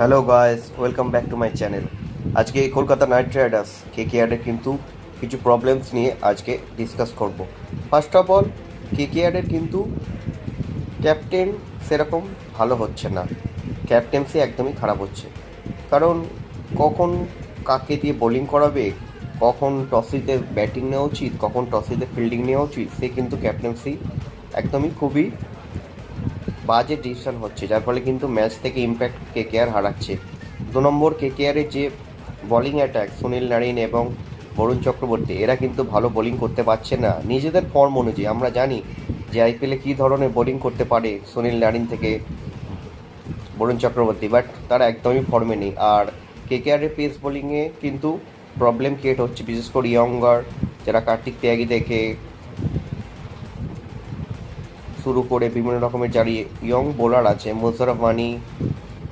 Hello guys, welcome back to my channel. আজকে Kolkata night Riders কেকেআরের কিন্তু কিছু প্রবলেমস নিয়ে আজকে ডিসকাস করব। ফার্স্ট অফ অল, কেকেআরের কিন্তু ক্যাপ্টেন সেরকম ভালো হচ্ছে না, ক্যাপ্টেন্সি একদমই খারাপ হচ্ছে। কারণ কখন কাকে দিয়ে বোলিং করাবে, কখন টসিতে ব্যাটিং নেওয়া উচিত, কখন টসিতে ফিল্ডিং নেওয়া উচিত, সে কিন্তু ক্যাপ্টেন্সি একদমই খুবই বাজে ডিসিশন হচ্ছে, যার ফলে কিন্তু ম্যাচ থেকে ইম্প্যাক্ট কেকেআর হারাচ্ছে। 2 নম্বর, কেকেআরের যে বোলিং অ্যাটাক সুনীল নারিন এবং বরুণ চক্রবর্তী, এরা কিন্তু ভালো বোলিং করতে পারছে না নিজেদের ফর্ম অনুযায়ী। আমরা জানি যে আইপিএলে কী ধরনের বোলিং করতে পারে সুনীল নারিন থেকে বরুণ চক্রবর্তী, বাট তারা একদমই ফর্মে নেই। আর কেকেআরের পেস বোলিংয়ে কিন্তু প্রবলেম ক্রিয়েট হচ্ছে, বিশেষ করে ইয়ঙ্গার যারা কার্তিক ত্যাগী থেকে শুরু করে বিভিন্ন রকমের যারা ইয়ং বোলার আছে, মোশাররফ মানি,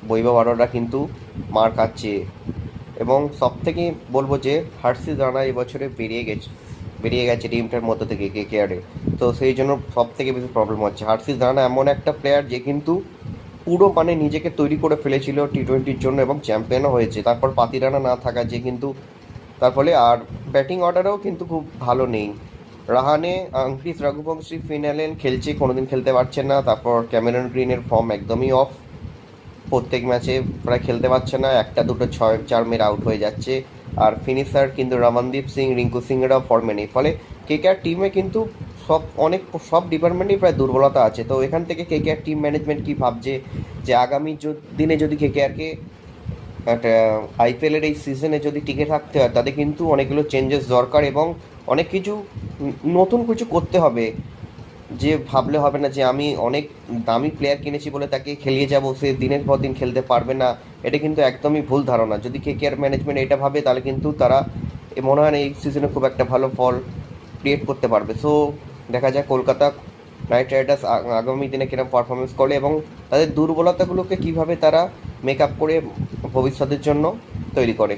বৈভব আরোরা কিন্তু মার খাচ্ছে। এবং সব থেকে বলবো যে হার্ষিস রানা এবছরে বেরিয়ে গেছে টিমটার মধ্যে থেকে কেকেআরে। তো সেই জন্য সব থেকে বেশি প্রবলেম হচ্ছে। হার্ষিস রানা এমন একটা প্লেয়ার যে কিন্তু পুরো নিজেকে তৈরি করে ফেলেছিল টি-20-র জন্য এবং চ্যাম্পিয়নও হয়েছে। তারপর পাতি রানা না থাকা যে কিন্তু তার ফলে আর ব্যাটিং অর্ডারও কিন্তু খুব ভালো নেই। রাহানে, আঙ্কিস রঘুবংশী, ফিন অ্যালেন খেলছে, কোনোদিন খেলতে পারছে না। তারপর ক্যামেরন গ্রিনের ফর্ম একদমই অফ, প্রত্যেক ম্যাচে প্রায় খেলতে পারছে না, একটা দুটো 6-4 মেরে আউট হয়ে যাচ্ছে। আর ফিনিশার কিন্তু রমনদীপ সিং, রিঙ্কু সিংরাও ফর্মে নেই। ফলে কেকেআর টিমে কিন্তু সব ডিপার্টমেন্টেই প্রায় দুর্বলতা আছে। তো এখান থেকে কেকেআর টিম ম্যানেজমেন্ট কি ভাবছে যে আগামী দিনে যদি কেকেআরকে একটা আইপিএলের এই সিজনে যদি টিকে থাকতে হয়, তাদের কিন্তু অনেকগুলো চেঞ্জেস দরকার এবং অনেক কিছু নতুন কিছু করতে হবে। যে ভাবলে হবে না যে আমি অনেক দামি প্লেয়ার কিনেছি বলে তাকে খেলিয়ে যাব, সে দিনের পর দিন খেলতে পারবে না। এটা কিন্তু একদমই ভুল ধারণা। যদি কেকেআর ম্যানেজমেন্ট এটা ভাবে, তাহলে কিন্তু তারা মনে হয় না এই সিজনে খুব একটা ভালো ফল ক্রিয়েট করতে পারবে। সো দেখা যায় কলকাতা নাইট রাইডার্স আগামী দিনে কিরকম পারফরমেন্স করে এবং তাদের দুর্বলতাগুলোকে কিভাবে তারা মেক আপ করে ভবিষ্যতের জন্য তৈরি করে।